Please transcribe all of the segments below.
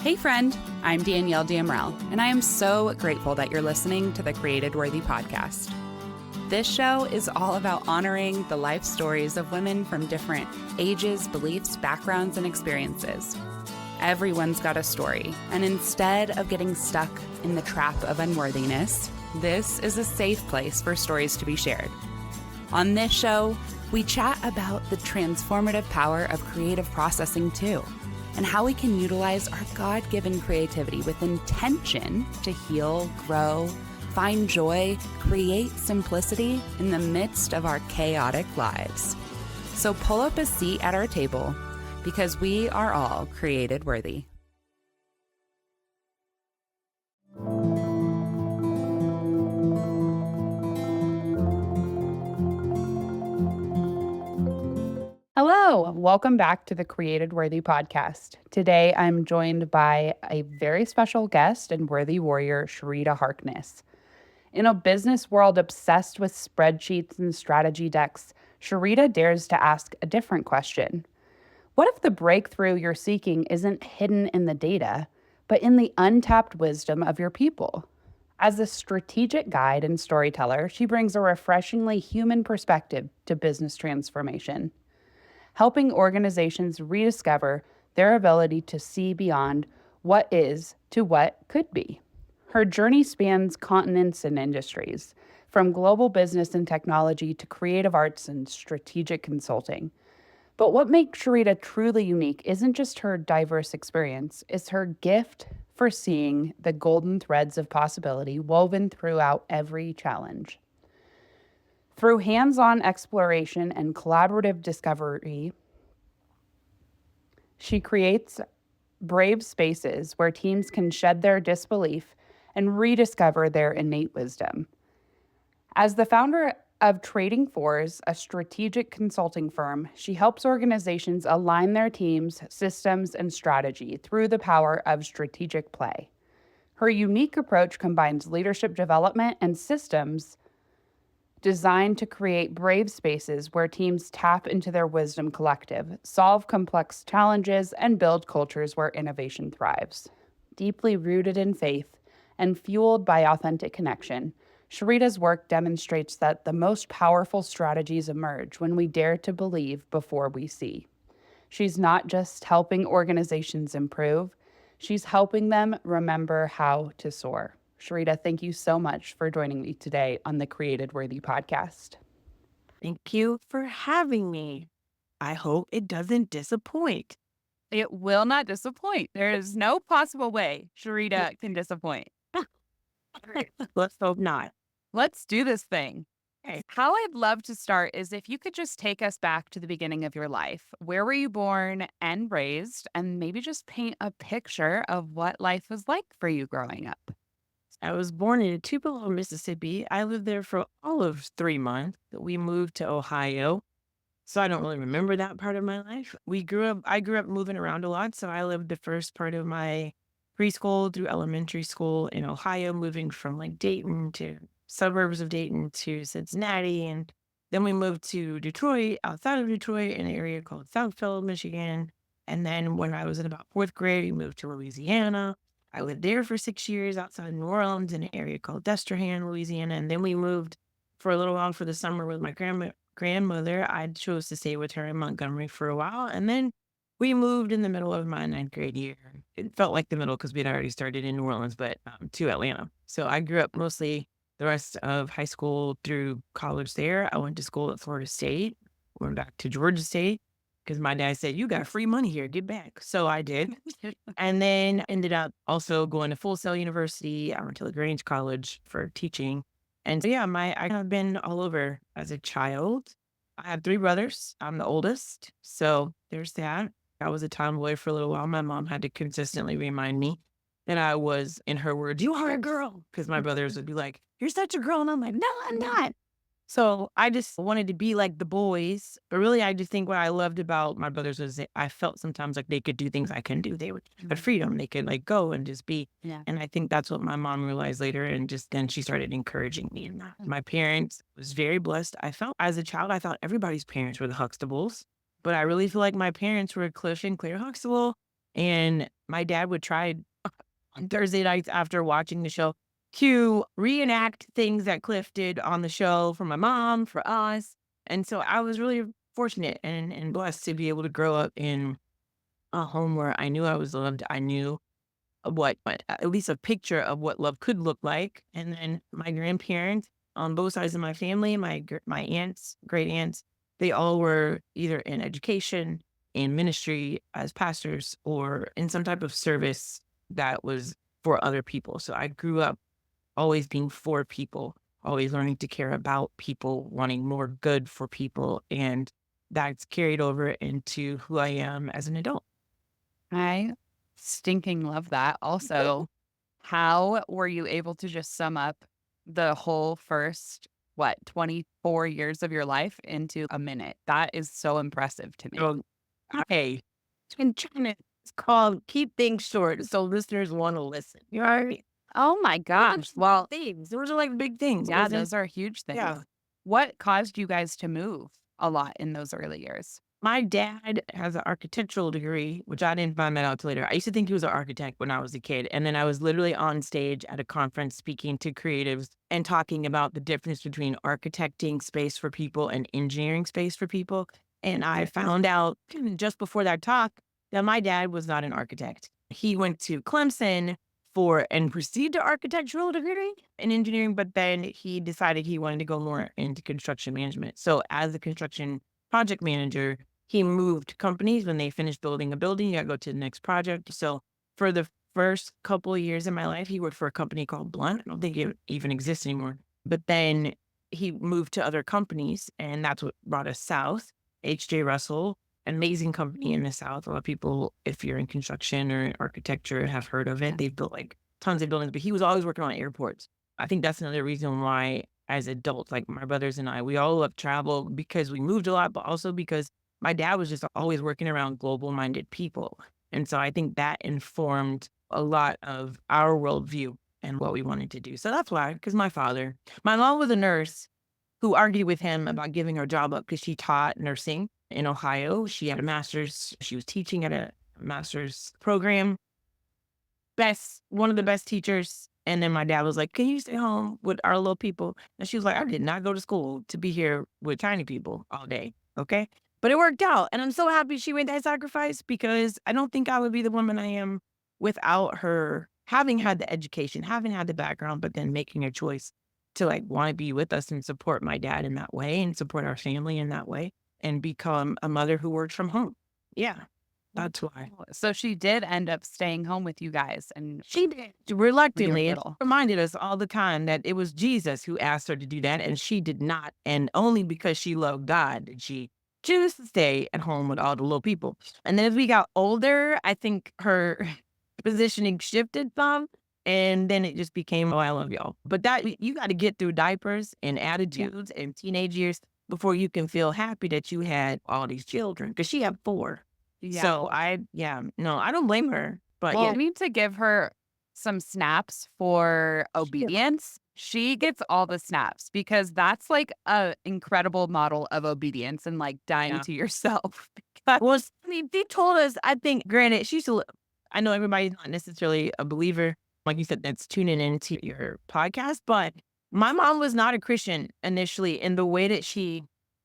Hey friend, I'm Danielle Damrell, and I am so grateful that you're listening to the Created Worthy podcast. This show is all about honoring the life stories of women from different ages, beliefs, backgrounds, and experiences. Everyone's got a story, and instead of getting stuck in the trap of unworthiness, this is a safe place for stories to be shared. On this show, we chat about the transformative power of creative processing too, and how we can utilize our God-given creativity with intention to heal, grow, find joy, create simplicity in the midst of our chaotic lives. So pull up a seat at our table, because we are all created worthy. Hello, welcome back to the Created Worthy podcast. Today, I'm joined by a very special guest and worthy warrior, Sherita Harkness. In a business world obsessed with spreadsheets and strategy decks, Sherita dares to ask a different question. What if the breakthrough you're seeking isn't hidden in the data, but in the untapped wisdom of your people? As a strategic guide and storyteller, she brings a refreshingly human perspective to business transformation, helping organizations rediscover their ability to see beyond what is to what could be. Her journey spans continents and industries, from global business and technology to creative arts and strategic consulting. But what makes Sherita truly unique isn't just her diverse experience, it's her gift for seeing the golden threads of possibility woven throughout every challenge. Through hands-on exploration and collaborative discovery, she creates brave spaces where teams can shed their disbelief and rediscover their innate wisdom. As the founder of Trading Fours, a strategic consulting firm, she helps organizations align their teams, systems, and strategy through the power of strategic play. Her unique approach combines leadership development and systems designed to create brave spaces where teams tap into their wisdom collective, solve complex challenges, and build cultures where innovation thrives. Deeply rooted in faith and fueled by authentic connection, Sherita's work demonstrates that the most powerful strategies emerge when we dare to believe before we see. She's not just helping organizations improve, she's helping them remember how to soar. Sherita, thank you so much for joining me today on the Created Worthy podcast. Thank you for having me. I hope it doesn't disappoint. It will not disappoint. There is no possible way Sherita can disappoint. Let's hope not. Let's do this thing. Okay. How I'd love to start is if you could just take us back to the beginning of your life. Where were you born and raised? And maybe just paint a picture of what life was like for you growing up. I was born in Tupelo, Mississippi. I lived there for all of 3 months. We moved to Ohio. So I don't really remember that part of my life. I grew up moving around a lot. So I lived the first part of my preschool through elementary school in Ohio, moving from like Dayton to suburbs of Dayton to Cincinnati. And then we moved to Detroit, outside of Detroit, in an area called Southfield, Michigan. And then when I was in about fourth grade, we moved to Louisiana. I lived there for 6 years outside New Orleans in an area called Destrehan, Louisiana. And then we moved for a little while for the summer with my grandmother. I chose to stay with her in Montgomery for a while. And then we moved in the middle of my ninth grade year. It felt like the middle because we'd already started in New Orleans, but to Atlanta. So I grew up mostly the rest of high school through college there. I went to school at Florida State, went back to Georgia State because my dad said, "You got free money here, get back." So I did. And then ended up also going to Full Sail University. I went to LaGrange College for teaching. And so, yeah, I have been all over as a child. I have 3 brothers. I'm the oldest. So there's that. I was a tomboy for a little while. My mom had to consistently remind me that I was, in her words, "You are a girl." Because my brothers would be like, "You're such a girl." And I'm like, "No, I'm not." So I just wanted to be like the boys. But really, I just think what I loved about my brothers was that I felt sometimes like they could do things I couldn't do. They would had freedom. They could like go and just be. Yeah. And I think that's what my mom realized later. And just then she started encouraging me in that. My parents was very blessed. I felt as a child, I thought everybody's parents were the Huxtables. But I really feel like my parents were Cliff and Claire Huxtable. And my dad would try on Thursday nights after watching the show to reenact things that Cliff did on the show for my mom, for us. And so I was really fortunate and blessed to be able to grow up in a home where I knew I was loved. I knew what at least a picture of what love could look like. And then my grandparents on both sides of my family, my aunts, great aunts, they all were either in education, in ministry as pastors, or in some type of service that was for other people. So I grew up always being for people, always learning to care about people, wanting more good for people. And that's carried over into who I am as an adult. I stinking love that. Also, how were you able to just sum up the whole first, what, 24 years of your life into a minute? That is so impressive to me. So, hey, and trying to it's called keep things short so listeners want to listen. You know what I mean? Oh my gosh. Well, Things. Those are like big things. It yeah, wasn't those are huge things. yeah. What caused you guys to move a lot in those early years? My dad has an architectural degree, which I didn't find that out till later. I used to think he was an architect when I was a kid. And then I was literally on stage at a conference speaking to creatives and talking about the difference between architecting space for people and engineering space for people. And I found out just before that talk that my dad was not an architect. He went to Clemson for and received an architectural degree in engineering, but then he decided he wanted to go more into construction management. So as a construction project manager, he moved companies when they finished building a building. You got to go to the next project. So for the first couple of years of my life, he worked for a company called Blunt. I don't think it even exists anymore. But then he moved to other companies, and that's what brought us south. H.J. Russell, an amazing company in the South. A lot of people, if you're in construction or architecture, have heard of it. Yeah. They've built like tons of buildings, but he was always working on airports. I think that's another reason why, as adults, like my brothers and I, we all love travel because we moved a lot, but also because my dad was just always working around global minded people. And so I think that informed a lot of our worldview and what we wanted to do. So that's why, because my mom was a nurse who argued with him about giving her job up because she taught nursing in Ohio. She had a master's, she was teaching at a master's program, one of the best teachers. And then my dad was like, "Can you stay home with our little people?" And she was like, "I did not go to school to be here with tiny people all day." Okay. But it worked out. And I'm so happy she made that sacrifice because I don't think I would be the woman I am without her having had the education, having had the background, but then making a choice to like want to be with us and support my dad in that way and support our family in that way and become a mother who works from home. Yeah. That's why. So she did end up staying home with you guys and She did when you were reluctantly, and little. reminded us all the time that it was Jesus who asked her to do that, and she did not. And only because she loved God did she choose to stay at home with all the little people. And then as we got older, I think her positioning shifted some, and then it just became, "Oh, I love y'all." But that you got to get through diapers and Yeah. attitudes and teenage years before you can feel happy that you had all these children because she had four. Yeah. So no, I don't blame her, but Well, yeah, we need to give her some snaps for she obedience. She gets all the snaps because that's like a incredible model of obedience and like dying yeah. to yourself. Because Well, I mean, they told us, I think, granted, she's a, I know everybody's not necessarily a believer, like you said, that's tuning into your podcast, but my mom was not a Christian initially in the way that she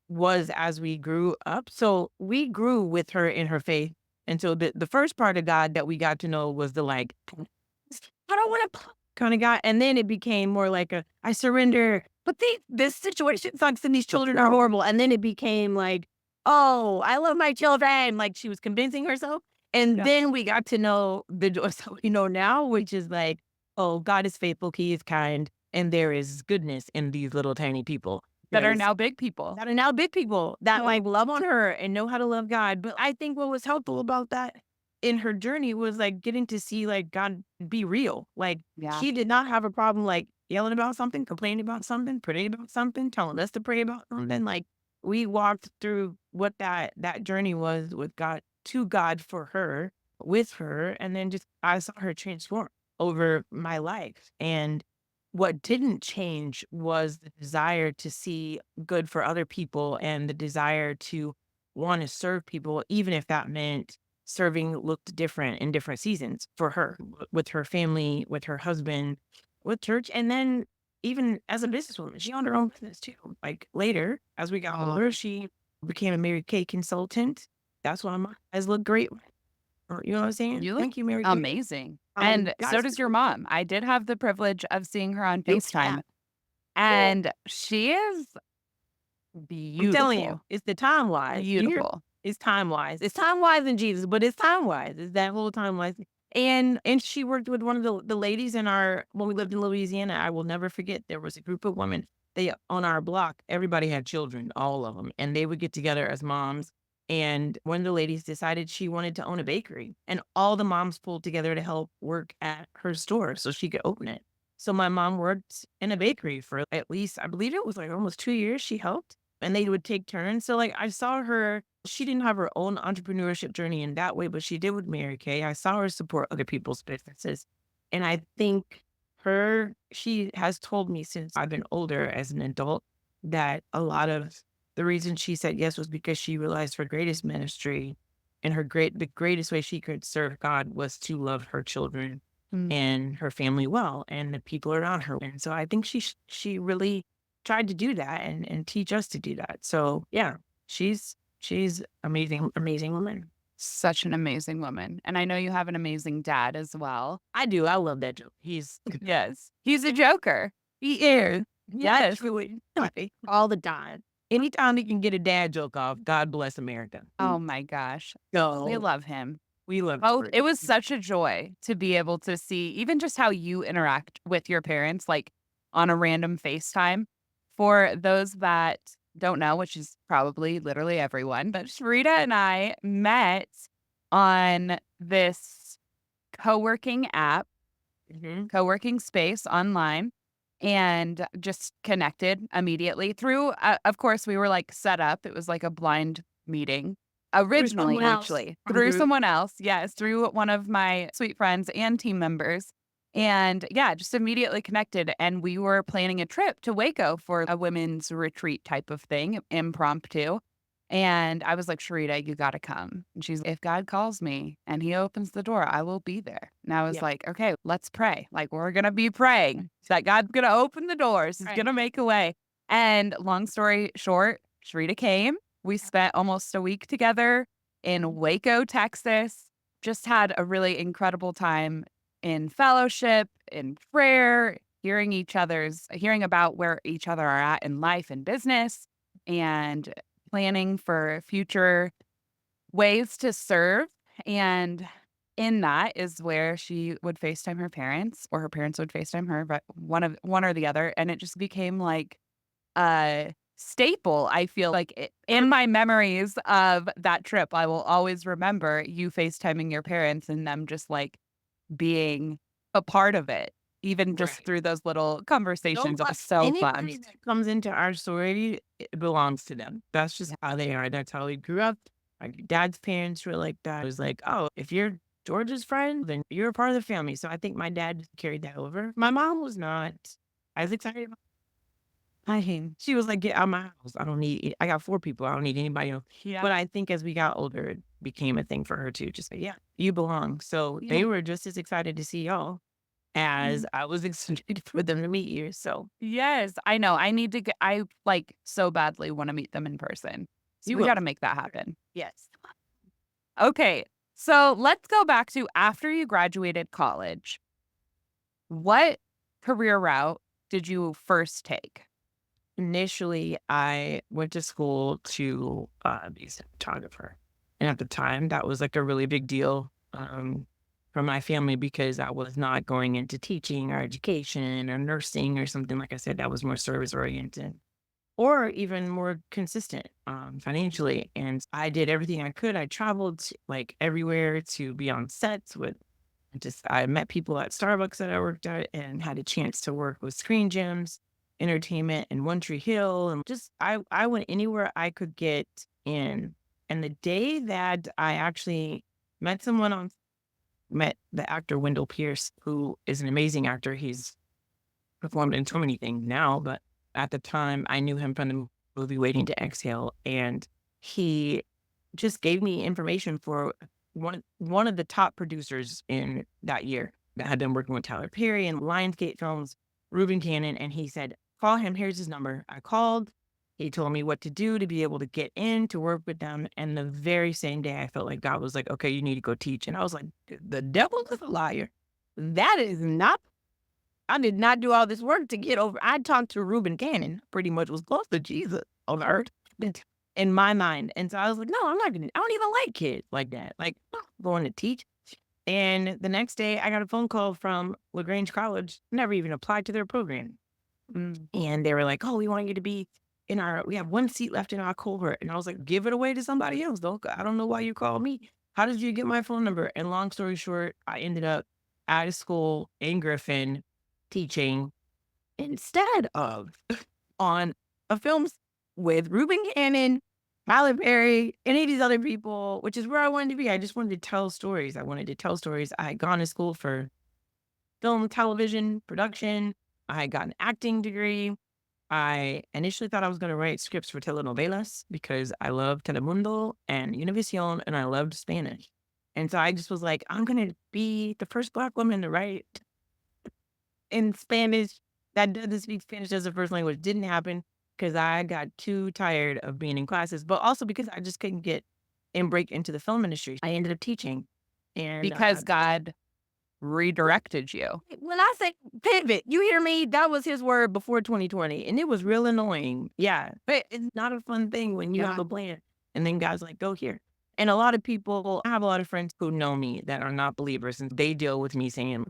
was as we grew up. So we grew with her in her faith. And so the first part of God that we got to know was the like, I don't want to kind of God. And then it became more like a, I surrender. But this situation sucks and these children are horrible. And then it became like, oh, I love my children. Like she was convincing herself. And yeah, then we got to know the joy that we know now, which is like, oh, God is faithful. He is kind. And there is goodness in these little tiny people. that are There's now big people. that are now big people that Yeah. like love on her and know how to love God. But I think what was helpful about that in her journey was like getting to see like God be real. Like Yeah. she did not have a problem like yelling about something, complaining about something, praying about something, telling us to pray about something. Like we walked through what that journey was with God to God for her, with her, and then just I saw her transform over my life. And what didn't change was the desire to see good for other people and the desire to want to serve people, even if that meant serving looked different in different seasons for her, with her family, with her husband, with church. And then even as a businesswoman, she owned her own business too. Like later, as we got older, she became a Mary Kay consultant. That's why my eyes look great. Or, you know what I'm saying? You look Thank you, Mary Kay. amazing. And so Guys, does your mom. I did have the privilege of seeing her on you have. FaceTime, and she is I'm telling beautiful. you, it's the time wise. Beautiful. It's time wise. It's time wise in Jesus, but it's time wise. It's that whole time wise. And she worked with one of the ladies in our when we lived in Louisiana. I will never forget. There was a group of women. They on our block. Everybody had children, all of them, and they would get together as moms. And one of the ladies decided she wanted to own a bakery, and all the moms pulled together to help work at her store so she could open it. So my mom worked in a bakery for at least, I believe it was like almost 2 years. She helped, and they would take turns. So like I saw her, she didn't have her own entrepreneurship journey in that way, but she did with Mary Kay. I saw her support other people's businesses. And I think she has told me since I've been older as an adult that a lot of the reason she said yes was because she realized her greatest ministry and the greatest way she could serve God was to love her children Mm. and her family well and the people around her. And so I think she really tried to do that and teach us to do that. So yeah, she's amazing, amazing woman. Such an amazing woman. And I know you have an amazing dad as well. I do. I love that joke. He's Yes. He's a joker. he is. Yes. Really. All the time. Anytime he can get a dad joke off, God bless America. Oh my gosh. We So love him. we love Both. It Jordan. was such a joy to be able to see even just how you interact with your parents, like on a random FaceTime. For those that don't know, which is probably literally everyone, but Sharita and I met on this co-working app, Mhm. co-working space online, and just connected immediately through, of course, we were like set up. It was like a blind meeting There's originally, someone else. actually, through someone else. Yes, through one of my sweet friends and team members. And yeah, just immediately connected. And we were planning a trip to Waco for a women's retreat type of thing, impromptu. And I was like, Sharita, you got to come. And she's, if God calls me and he opens the door, I will be there. And I was Yeah. like, okay, let's pray. Like, we're going to be praying that God's going to open the doors. He's Right. going to make a way. And long story short, Sharita came. We spent almost a week together in Waco, Texas. Just had a really incredible time in fellowship, in prayer, hearing about where each other are at in life and business, and planning for future ways to serve. And in that is where she would FaceTime her parents, or her parents would FaceTime her, but one or the other. And it just became like a staple. I feel like in my memories of that trip, I will always remember you FaceTiming your parents and them just like being a part of it, even just Right. through those little conversations. It was so fun. Anybody that comes into our story, it belongs to them. That's just Yeah. how they are. That's how we grew up. My dad's parents were like that. It was like, oh, if you're George's friend, then you're a part of the family. So I think my dad carried that over. My mom was not as excited about she was like, get out of my house. I got 4 people. I don't need anybody else. Yeah. But I think as we got older, it became a thing for her too. Just, yeah, you belong. So Yeah. they were just as excited to see y'all as I was excited for them to meet you. So Yes, I know. I like so badly want to meet them in person. So you we will. got to make that happen. Yes. Okay. So let's go back to after you graduated college. What career route did you first take? Initially, I went to school to be a photographer. And at the time, that was like a really big deal for my family because I was not going into teaching or education or nursing or something. Like I said, that was more service oriented or even more consistent financially. And I did everything I could. I traveled like everywhere to be on sets with I met people at Starbucks that I worked at and had a chance to work with Screen Gems Entertainment in One Tree Hill. And just, I went anywhere I could get in. And the day that I actually met the actor Wendell Pierce, who is an amazing actor. He's performed in so many things now, but at the time I knew him from the movie Waiting to Exhale. And he just gave me information for one of the top producers in that year that had been working with Tyler Perry and Lionsgate Films, Reuben Cannon, and he said, "Call him. Here's his number." I called. He told me what to do to be able to get in to work with them. And the very same day, I felt like God was like, "Okay, you need to go teach." And I was like, "The devil is a liar. That is not. I did not do all this work to get over." I talked to Reuben Cannon, pretty much was close to Jesus on earth in my mind. And so I was like, "No, I'm not gonna. I don't even like kids like that. Like, I'm not going to teach." And the next day, I got a phone call from LaGrange College. Never even applied to their program. And they were like, "Oh, we want you to be we have one seat left in our cohort." And I was like, "Give it away to somebody else. I don't know why you called me. How did you get my phone number?" And long story short, I ended up out of school in Griffin teaching instead of on a film with Reuben Cannon, Tyler Perry, any of these other people, which is where I wanted to be. I just wanted to tell stories. I wanted to tell stories. I had gone to school for film, television, production. I had got an acting degree. I initially thought I was going to write scripts for telenovelas because I love Telemundo and Univision and I loved Spanish. And so I just was like, I'm going to be the first Black woman to write in Spanish that doesn't speak Spanish as a first language. Didn't happen because I got too tired of being in classes, but also because I just couldn't get and break into the film industry. I ended up teaching. And Because God redirected you. when I say pivot, you hear me? That was his word before 2020. And it was real annoying. Yeah. But it's not a fun thing when you have a plan. And then God's like, "Go here." And a lot of people, I have a lot of friends who know me that are not believers, and they deal with me saying,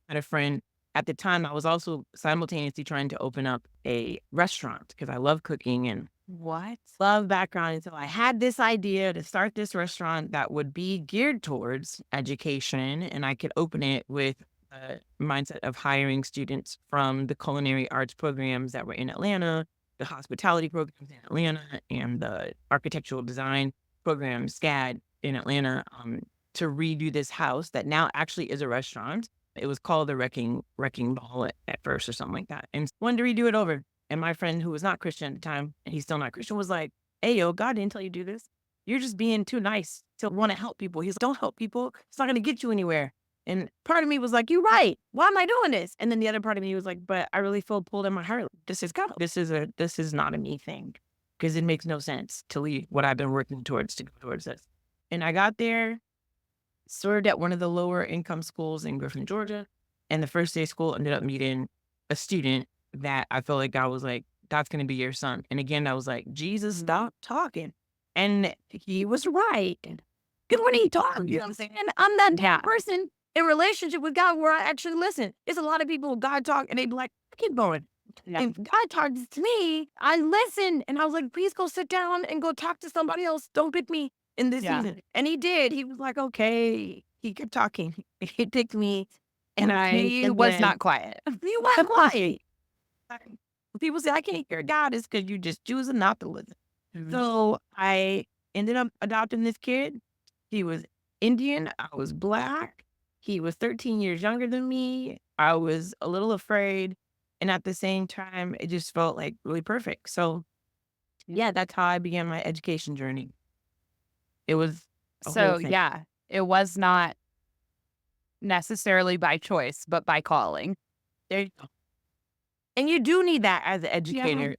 I had a friend at the time, I was also simultaneously trying to open up a restaurant because I love cooking and What? love background. And so I had this idea to start this restaurant that would be geared towards education, and I could open it with a mindset of hiring students from the culinary arts programs that were in Atlanta, the hospitality programs in Atlanta, and the architectural design program, SCAD, in Atlanta, to redo this house that now actually is a restaurant. It was called the Wrecking Ball at first or something like that. And wanted to redo it over. And my friend who was not Christian at the time, and he's still not Christian, was like, "Hey, yo, God didn't tell you to do this. You're just being too nice to want to help people." He's like, "Don't help people. It's not going to get you anywhere." And part of me was like, "You're right. Why am I doing this?" And then the other part of me was like, "But I really feel pulled in my heart. This is God. This is not a me thing because it makes no sense to leave what I've been working towards to go towards this." And I got there, served at one of the lower income schools in Griffin, Georgia. And the first day of school ended up meeting a student that I felt like God was like, "That's going to be your son." And again, I was like, "Jesus, stop talking." And he was right. Because when he talked, you know what I'm saying? And I'm that type of person in relationship with God where I actually listen. There's a lot of people, God talk, and they be like, "Keep going." Yeah. And God talks to me, I listen. And I was like, "Please go sit down and go talk to somebody else. Don't pick me in this Yeah. season." And he did. He was like, "Okay." He kept talking. He picked me. He was not quiet. He wasn't quiet. Like, people say, "I can't hear God," is because you just choosing not to listen. So I ended up adopting this kid. He was Indian. I was Black. He was 13 years younger than me. I was a little afraid. And at the same time, it just felt like really perfect. So yeah, that's how I began my education journey. It was a whole So, thing. yeah, it was not necessarily by choice, but by calling. There you go. And you do need that as an educator,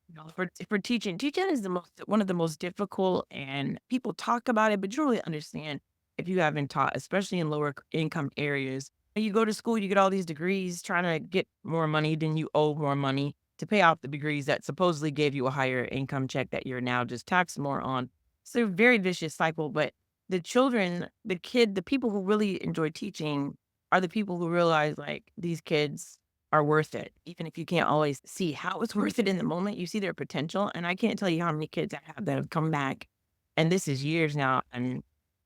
for teaching. Teaching is one of the most difficult, and people talk about it, but you don't really understand if you haven't taught, especially in lower income areas. When you go to school, you get all these degrees, trying to get more money, then you owe more money to pay off the degrees that supposedly gave you a higher income check that you're now just taxed more on. So, a very vicious cycle. But the children, the people who really enjoy teaching are the people who realize like these kids are worth it. Even if you can't always see how it's worth it in the moment, you see their potential. And I can't tell you how many kids I have that have come back. And this is years now and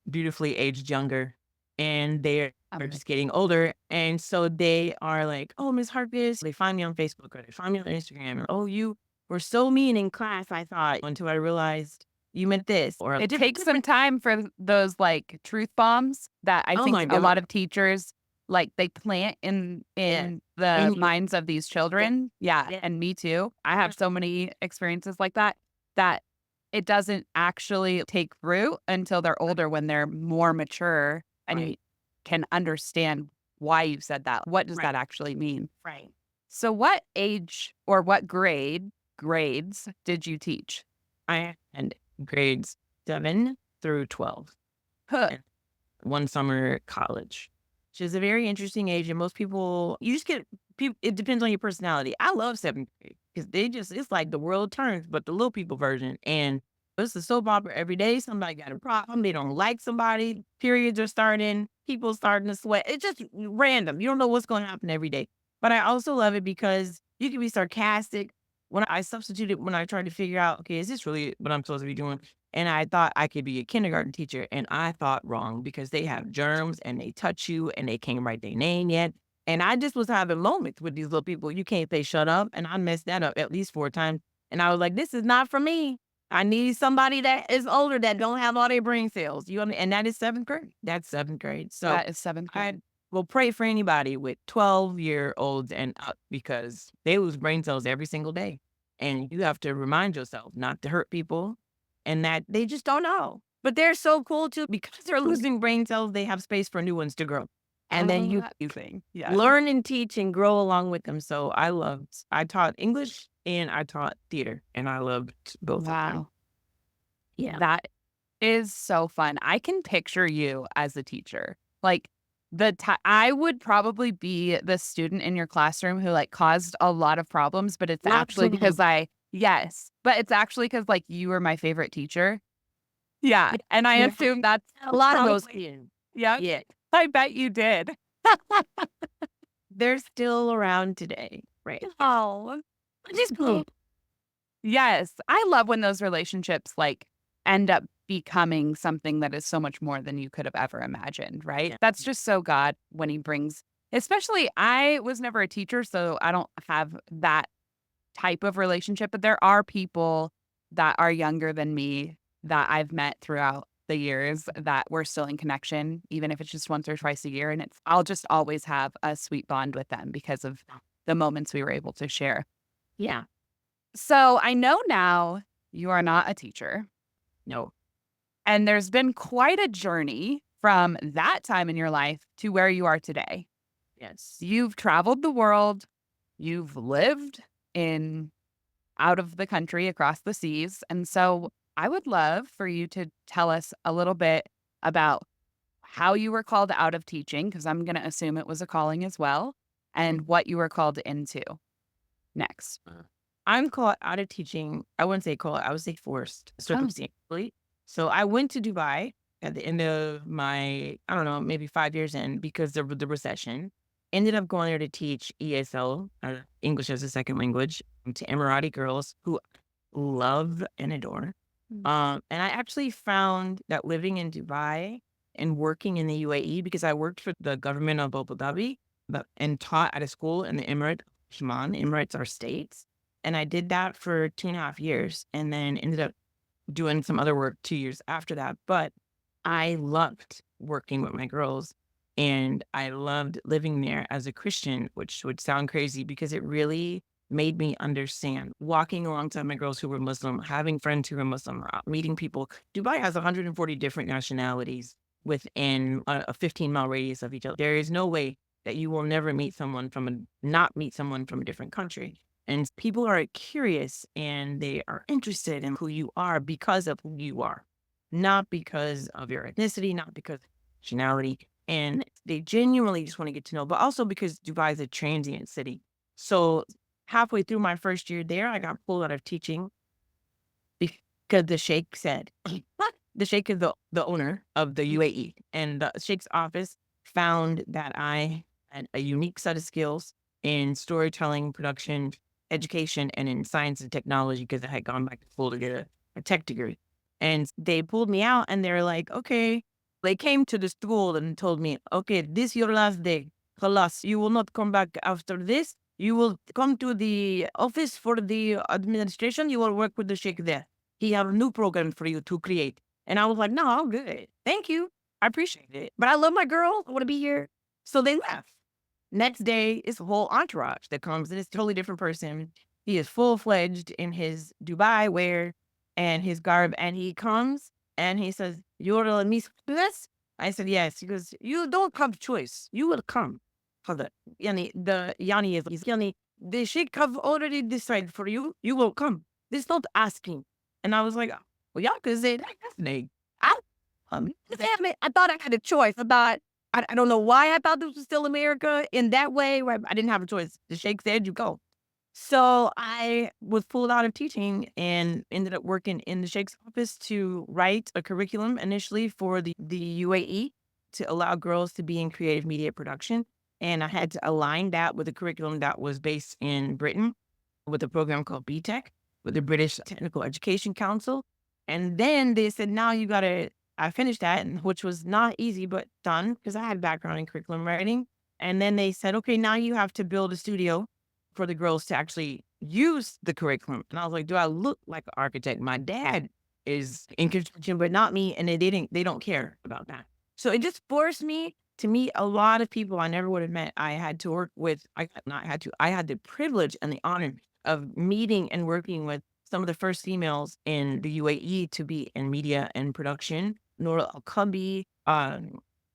beautifully aged younger. And they are just getting older. And so they are like, "Oh, Miss Harkness." They find me on Facebook or they find me on Instagram. Or, "Oh, you were so mean in class, I thought," until I realized you meant this. Or It takes some time for those, like, truth bombs that I oh my think a God. lot of teachers, like, they plant in Yes. the And minds of these children. Yeah, yeah. and me too. I have so many experiences like that, that it doesn't actually take root until they're older when they're more mature and Right. can understand why you said that. What does that Right. actually mean? Right. So what age or what grades did you teach? I had grades 7 through 12 Huh. and one summer college, which is a very interesting age. And most people, you just get people, it depends on your personality. I love seventh grade because it's like the world turns, but the little people version. And it's a soap opera every day. Somebody got a problem. They don't like somebody. Periods are starting. People starting to sweat. It's just random. You don't know what's going to happen every day. But I also love it because you can be sarcastic. When I substituted, when I tried to figure out, okay, is this really what I'm supposed to be doing? And I thought I could be a kindergarten teacher, and I thought wrong because they have germs and they touch you and they can't write their name yet. And I just was having moments with these little people. You can't say shut up. And I messed that up at least 4 times. And I was like, this is not for me. I need somebody that is older that don't have all their brain cells. And that is seventh grade. That's seventh grade. So That is seventh I grade. will pray for anybody with 12-year-olds and up because they lose brain cells every single day. And you have to remind yourself not to hurt people and that they just don't know. But they're so cool too because they're losing brain cells, they have space for new ones to grow. And then you Amazing. Yes. learn and teach and grow along with them. So I taught English and I taught theater and I loved both of them. Wow. Yeah. That is so fun. I can picture you as a teacher. Like I would probably be the student in your classroom who like caused a lot of problems, but it's actually Absolutely. because yes, but it's actually because like you were my favorite teacher. Yeah. And I Yeah. assume that's A lot of those probably, kids. yeah, Yeah. I bet you did. They're still around today. Right. Oh, Just cool. yes. I love when those relationships like end up becoming something that is so much more than you could have ever imagined, right? Yeah. That's just so God when he brings, especially I was never a teacher, so I don't have that type of relationship, but there are people that are younger than me that I've met throughout the years that we're still in connection, even if it's just once or twice a year. And I'll just always have a sweet bond with them because of the moments we were able to share. Yeah. So I know now you are not a teacher, No. and there's been quite a journey from that time in your life to where you are today. Yes. You've traveled the world, you've lived in out of the country across the seas. And so I would love for you to tell us a little bit about how you were called out of teaching, because I'm going to assume it was a calling as well, and what you were called into next. Uh, I'm caught out of teaching. I wouldn't say caught, I would say forced Oh, circumstantially. So I went to Dubai at the end of my, I don't know, maybe 5 years in because of the recession. Ended up going there to teach ESL, English as a second language, to Emirati girls who love and adore. mm, And I actually found that living in Dubai and working in the UAE, because I worked for the government of Abu Dhabi and taught at a school in the Emirate Shman. Emirates are states. And I did that for 2.5 years and then ended up doing some other work 2 years after that. But I loved working with my girls and I loved living there as a Christian, which would sound crazy because it really made me understand walking alongside my girls who were Muslim, having friends who were Muslim, meeting people. Dubai has 140 different nationalities within a 15-mile radius of each other. There is no way that you will never meet someone not meet someone from a different country. And people are curious and they are interested in who you are because of who you are, not because of your ethnicity, not because of nationality. And they genuinely just want to get to know, but also because Dubai is a transient city. So halfway through my first year there, I got pulled out of teaching because the sheikh said, the sheikh is the owner of the UAE, and the sheikh's office found that I had a unique set of skills in storytelling, production, education, and in science and technology because I had gone back to school to get a tech degree. And they pulled me out and they're like, okay, they came to the school and told me, okay, this your last day. Halas, you will not come back after this. You will come to the office for the administration. You will work with the sheikh there. He have a new program for you to create. And I was like, no, I'm good. Thank you. I appreciate it. But I love my girl. I want to be here. So they left. Next day, it's a whole entourage that comes and it's a totally different person. He is full fledged in his Dubai wear. and his garb, and he comes and he says, "You're a Miss This?" I said, "Yes." He goes, "You don't have choice. You will come." Father, Yani is Yani. The sheikh have already decided for you. You will come. This not asking. And I was like, well, y'all could say that yesterday. I, damn it, I thought I had a choice. I don't know why I thought this was still America in that way where I didn't have a choice. The sheikh said, you go. So I was pulled out of teaching and ended up working in the Sheikh's office to write a curriculum initially for the UAE to allow girls to be in creative media production. And I had to align that with a curriculum that was based in Britain with a program called BTEC with the British Technical Education Council. And then they said, now you got to, I finished that, which was not easy, but done because I had background in curriculum writing. And then they said, okay, now you have to build a studio for the girls to actually use the curriculum. And I was like, do I look like an architect? My dad is in construction, but not me. And they don't care about that. So it just forced me to meet a lot of people I never would have met. I had to work with, I had the privilege and the honor of meeting and working with some of the first females in the UAE to be in media and production. Nora Al-Kabi,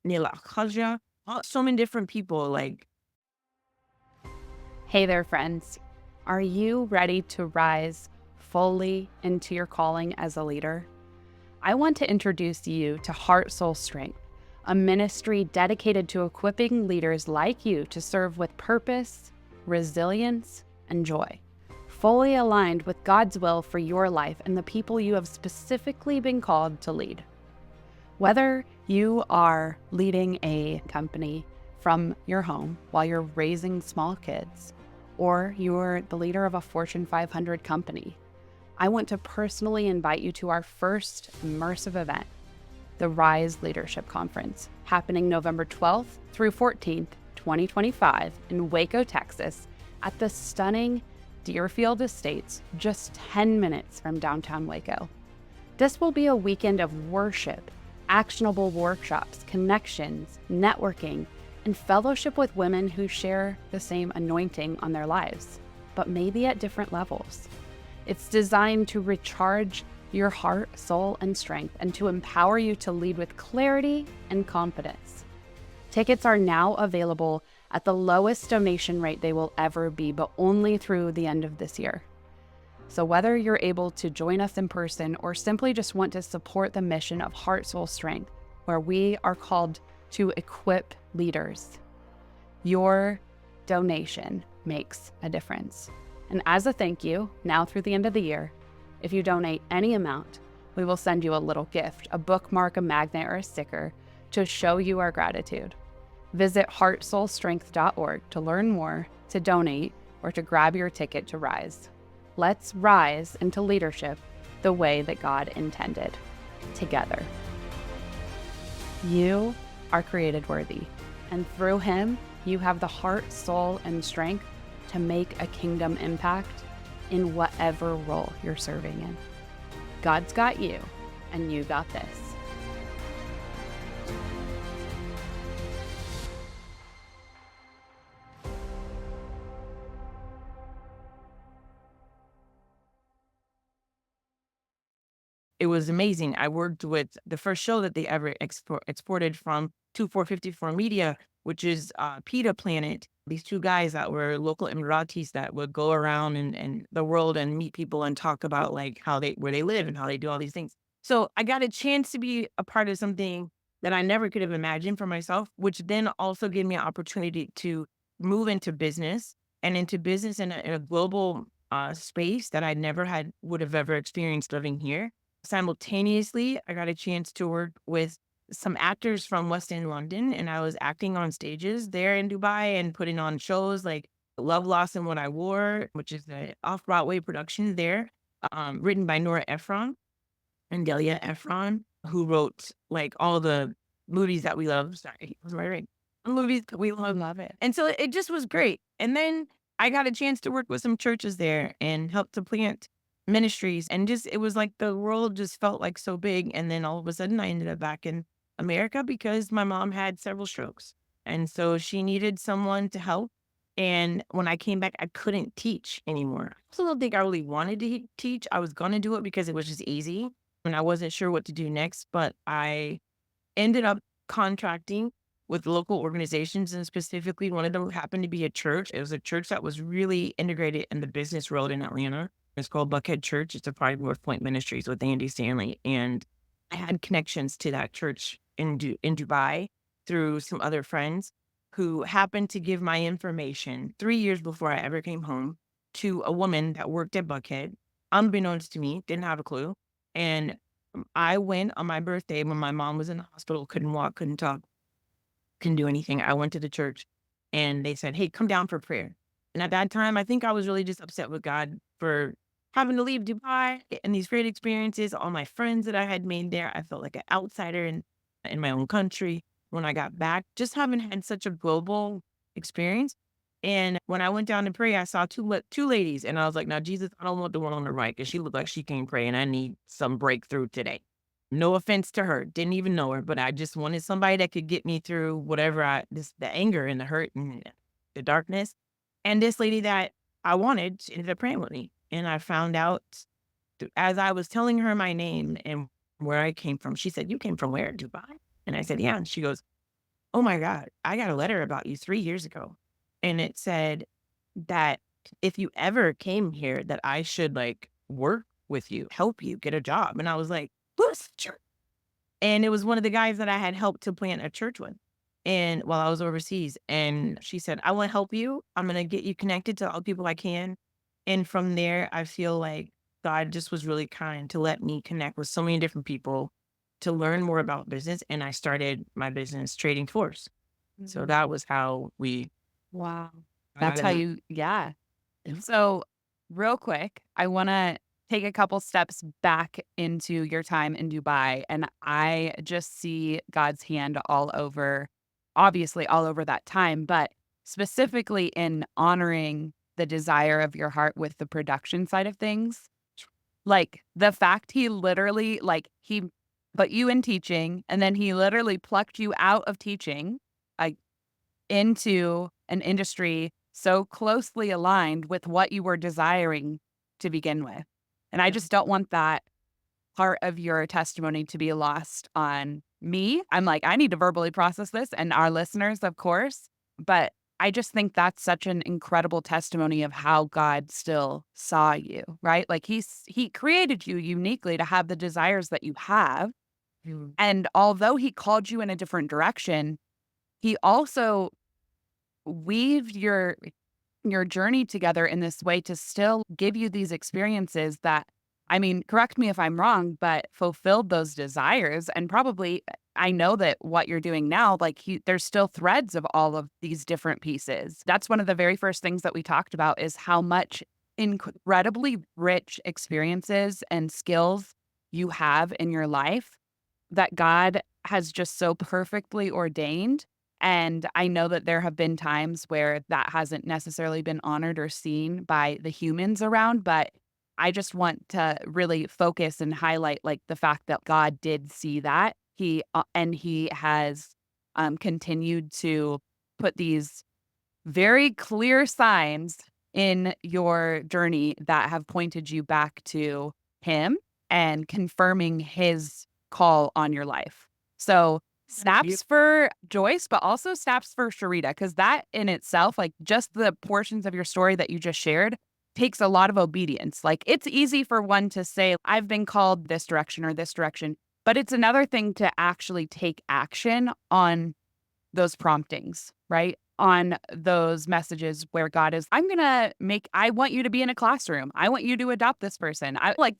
Nila Al-Khaja, so many different people like. Hey there, friends. Are you ready to rise fully into your calling as a leader? I want to introduce you to Heart Soul Strength, a ministry dedicated to equipping leaders like you to serve with purpose, resilience, and joy, fully aligned with God's will for your life and the people you have specifically been called to lead. Whether you are leading a company from your home while you're raising small kids, or you're the leader of a Fortune 500 company, I want to personally invite you to our first immersive event, the Rise Leadership Conference, happening November 12th through 14th, 2025 in Waco, Texas, at the stunning Deerfield Estates, just 10 minutes from downtown Waco. This will be a weekend of worship, actionable workshops, connections, networking, and fellowship with women who share the same anointing on their lives, but maybe at different levels. It's designed to recharge your heart, soul, and strength, and to empower you to lead with clarity and confidence. Tickets are now available at the lowest donation rate they will ever be, but only through the end of this year. So whether you're able to join us in person or simply just want to support the mission of Heart Soul Strength, where we are called to equip leaders, your donation makes a difference. And as a thank you, now through the end of the year, if you donate any amount, we will send you a little gift, a bookmark, a magnet, or a sticker to show you our gratitude. Visit heartsoulstrength.org to learn more, to donate, or to grab your ticket to Rise. Let's rise into leadership the way that God intended, together. You are created worthy, and through Him, you have the heart, soul, and strength to make a kingdom impact in whatever role you're serving in. God's got you, and you got this. It was amazing. I worked with the first show that they ever exported from 2454 Media, which is PETA Planet. These two guys that were local Emiratis that would go around and the world and meet people and talk about like where they live and how they do all these things. So I got a chance to be a part of something that I never could have imagined for myself, which then also gave me an opportunity to move into business and into business in a global space that I never would have ever experienced living here. Simultaneously, I got a chance to work with some actors from West End London, and I was acting on stages there in Dubai and putting on shows like Love, Loss, and What I Wore, which is the off-Broadway production there, written by Nora Ephron and Delia Ephron, who wrote like all the movies that we love. Sorry, was I right? Movies that we love. Love it. And so it just was great. And then I got a chance to work with some churches there and help to plant ministries. And just, it was like the world just felt like so big. And then all of a sudden I ended up back in America because my mom had several strokes. And so she needed someone to help. And when I came back, I couldn't teach anymore. I also don't think I really wanted to teach. I was going to do it because it was just easy and I wasn't sure what to do next. But I ended up contracting with local organizations, and specifically one of them happened to be a church. It was a church that was really integrated in the business world in Atlanta. It's called Buckhead Church. It's a part of North Point Ministries with Andy Stanley. And I had connections to that church in Dubai through some other friends who happened to give my information 3 years before I ever came home to a woman that worked at Buckhead, unbeknownst to me, didn't have a clue. And I went on my birthday when my mom was in the hospital, couldn't walk, couldn't talk, couldn't do anything. I went to the church and they said, "Hey, come down for prayer." And at that time, I think I was really just upset with God for having to leave Dubai and these great experiences. All my friends that I had made there, I felt like an outsider in my own country. When I got back, just having had such a global experience. And when I went down to pray, I saw two ladies, and I was like, "Now, Jesus, I don't want the one on the right because she looked like she can't pray, and I need some breakthrough today." No offense to her, didn't even know her, but I just wanted somebody that could get me through whatever the anger and the hurt and the darkness. And this lady that I wanted ended up praying with me. And I found out as I was telling her my name and where I came from, she said, "You came from where? Dubai?" And I said, "Yeah." And she goes, "Oh my God, I got a letter about you 3 years ago. And it said that if you ever came here, that I should like work with you, help you get a job." And I was like, "What's church?" And it was one of the guys that I had helped to plant a church with. And while I was overseas, and she said, "I want to help you. I'm going to get you connected to all the people I can." And from there, I feel like God just was really kind to let me connect with so many different people to learn more about business. And I started my business, Trading Force. So Mhm. that was how we Wow. got out That's of how that. you, yeah. Yeah. So, real quick, I want to take a couple steps back into your time in Dubai. And I just see God's hand all over, obviously, all over that time, but specifically in honoring the desire of your heart with the production side of things. Like the fact he literally, like, he put you in teaching and then he literally plucked you out of teaching. Like, into an industry so closely aligned with what you were desiring to begin with. And I Yeah. just don't want that part of your testimony to be lost on me. I'm like, I need to verbally process this and our listeners, of course. But I just think that's such an incredible testimony of how God still saw you, right? Like he created you uniquely to have the desires that you have. Mm. And although he called you in a different direction, he also weaved your journey together in this way to still give you these experiences that, I mean, correct me if I'm wrong, but fulfilled those desires and probably I know that what you're doing now, like there's still threads of all of these different pieces. That's one of the very first things that we talked about is how much incredibly rich experiences and skills you have in your life that God has just so perfectly ordained. And I know that there have been times where that hasn't necessarily been honored or seen by the humans around, but I just want to really focus and highlight like the fact that God did see that. He has continued to put these very clear signs in your journey that have pointed you back to him and confirming his call on your life. So, Yep. snaps for Joyce, but also snaps for Sharita, because that in itself, like just the portions of your story that you just shared, takes a lot of obedience. Like it's easy for one to say, I've been called this direction or this direction, but it's another thing to actually take action on those promptings, right? On those messages where God is, I want you to be in a classroom. I want you to adopt this person. I like,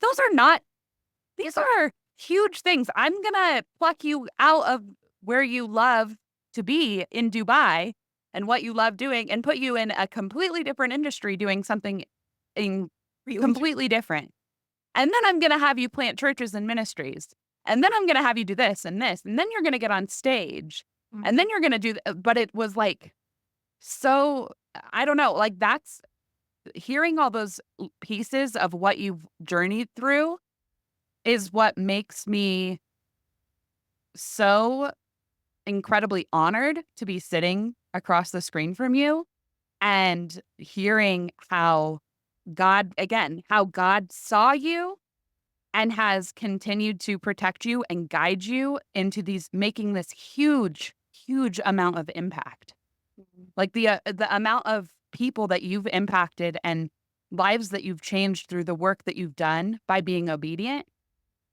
these are huge things. I'm going to pluck you out of where you love to be in Dubai and what you love doing and put you in a completely different industry doing something in Really? completely different. And then I'm going to have you plant churches and ministries. And then I'm going to have you do this and this. And then you're going to get on stage. And then you're going to do, but it was like, so I don't know, like that's hearing all those pieces of what you've journeyed through is what makes me so incredibly honored to be sitting across the screen from you and hearing how God saw you and has continued to protect you and guide you into these making this huge, huge amount of impact. Mhm. Like the amount of people that you've impacted and lives that you've changed through the work that you've done by being obedient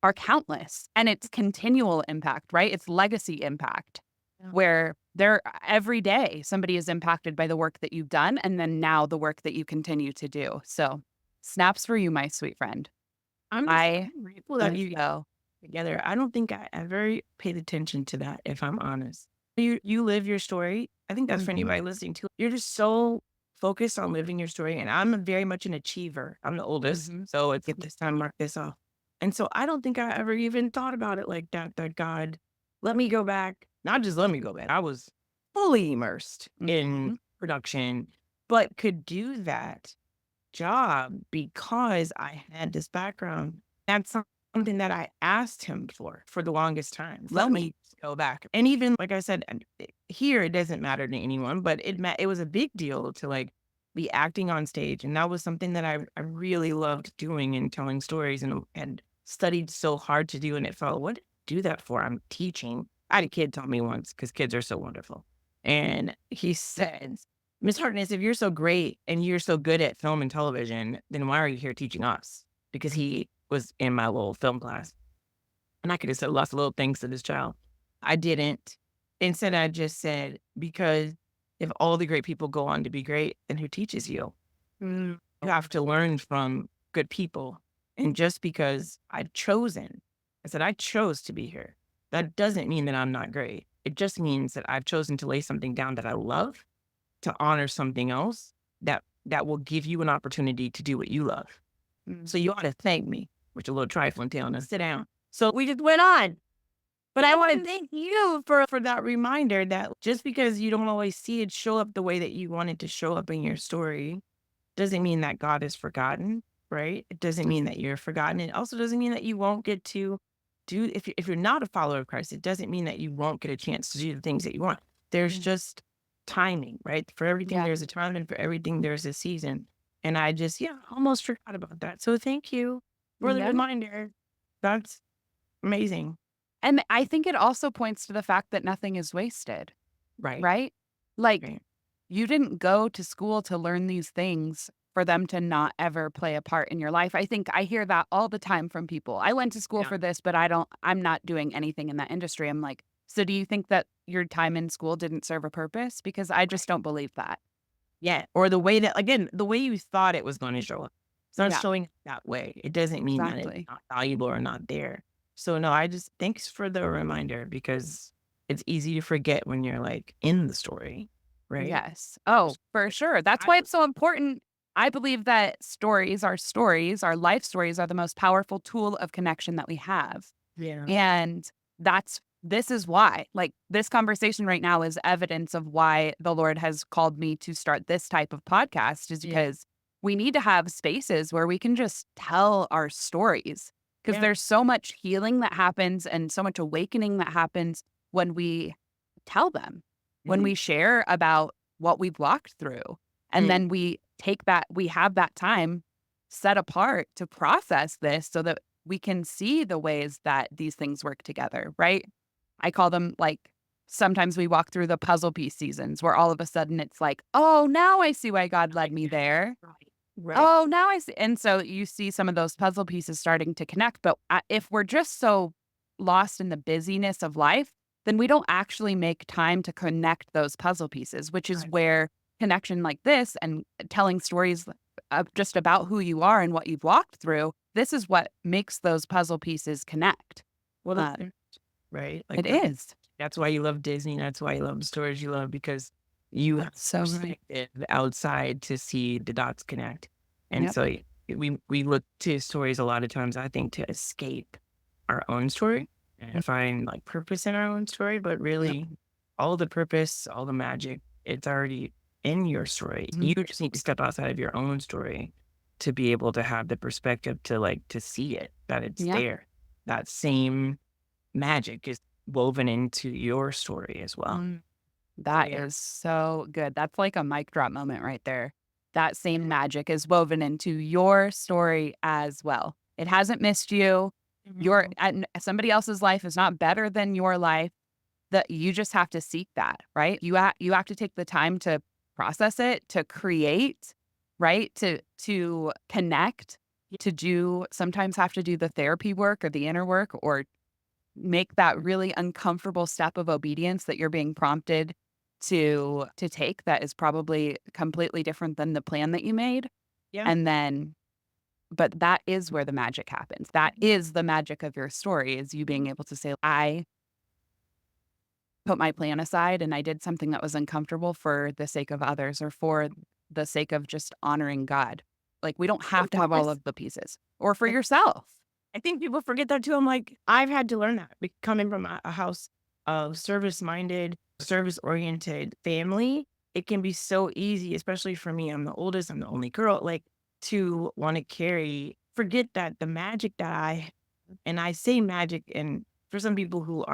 are countless, and it's continual impact, right? It's legacy impact Yeah. where there every day somebody is impacted by the work that you've done and then now the work that you continue to do. So, snaps for you, my sweet friend. I I'm grateful that think you so. together. I don't think I ever paid attention to that, if I'm honest. You live your story. I think that's for Mhm, anybody listening too. You're just so focused on living your story. And I'm very much an achiever. I'm the oldest. mhm. So it's get this time, mark this off. And so I don't think I ever even thought about it like that, that God let me go back. Not just let me go back. I was fully immersed in Mhm. production, but could do that job because I had this background. That's something that I asked him for the longest time. Tell Let me. me go back. And even like I said, here it doesn't matter to anyone, but it was a big deal to like be acting on stage, and that was something that I really loved doing and telling stories and studied so hard to do. And it felt, what did I do that for? I'm teaching. I had a kid tell me once because kids are so wonderful, and he said, Miss Harkness, if you're so great and you're so good at film and television, then why are you here teaching us? Because he was in my little film class. And I could have said lots of little things to this child. I didn't. Instead, I just said, because if all the great people go on to be great, then who teaches you? You have to learn from good people. And just because I've chosen, I said, I chose to be here. That doesn't mean that I'm not great. It just means that I've chosen to lay something down that I love to honor something else that will give you an opportunity to do what you love. Mm. So you ought to thank me, which is a little trifling tale. Now sit down. So we just went on. But I want to thank you for that reminder that just because you don't always see it show up the way that you want it to show up in your story, doesn't mean that God is forgotten, right? It doesn't mean that you're forgotten. It also doesn't mean that you won't get to do if you're not a follower of Christ, it doesn't mean that you won't get a chance to do the things that you want. There's Mm. just timing, right? For everything Yeah. there's a time and for everything there's a season. And I just, yeah, almost forgot about that. So thank you for the Yeah. reminder. That's amazing. And I think it also points to the fact that nothing is wasted, Right. right? Like, Right. you didn't go to school to learn these things for them to not ever play a part in your life. I think I hear that all the time from people. I went to school Yeah. for this, but I'm not doing anything in that industry. I'm like, so do you think that your time in school didn't serve a purpose? Because I just Right. don't believe that. Yeah. Or the way that, again, the way you thought it was going to show up. It's not Yeah, showing up that way. It doesn't mean that it's exactly. not valuable or not there. So, no, I just, thanks for the reminder because it's easy to forget when you're like in the story, right? Yes. Oh, for sure. That's I, why it's so important. I believe that our life stories are the most powerful tool of connection that we have. yeah. And this is why, like, this conversation right now is evidence of why the Lord has called me to start this type of podcast, is Yeah. because we need to have spaces where we can just tell our stories. Because Yeah. there's so much healing that happens and so much awakening that happens when we tell them, when Mhm. we share about what we've walked through. And Mm. then we have that time set apart to process this so that we can see the ways that these things work together, right? I call them like sometimes we walk through the puzzle piece seasons where all of a sudden it's like, oh, now I see why God led me there. Right. Right. Oh, now I see. And so you see some of those puzzle pieces starting to connect. But if we're just so lost in the busyness of life, then we don't actually make time to connect those puzzle pieces, which is Right. where connection like this and telling stories just about who you are and what you've walked through, this is what makes those puzzle pieces connect. Well, Uh, right. Like it is. that's why you love Disney. That's why you love the stories you love because you have So right. perspective outside to see the dots connect. And Yep. so we look to stories a lot of times, I think, to escape our own story and find like purpose in our own story. But Yep. really, all the purpose, all the magic, it's already in your story. Mhm. You just need to step outside of your own story to be able to have the perspective to like to see it, that it's Yeah. there. That same magic is woven into your story as well. Mm. So That yeah. is so good. That's like a mic drop moment right there. That same magic is woven into your story as well. It hasn't missed you. Your Mhm. and somebody else's life is not better than your life. That you just have to seek that, right? You have to take the time to process it, to create, right? To connect, to do sometimes have to do the therapy work or the inner work or make that really uncomfortable step of obedience that you're being prompted to take that is probably completely different than the plan that you made. Yeah. And then but that is where the magic happens. That is the magic of your story is you being able to say, I put my plan aside and I did something that was uncomfortable for the sake of others or for the sake of just honoring God. Like we don't have Of to have all course. of the pieces or for I yourself. I think people forget that too. I'm like, I've had to learn that coming from a house of service minded, service oriented family. It can be so easy, especially for me. I'm the oldest, I'm the only girl, like to want to carry, forget that the magic that and I say magic, and for some people who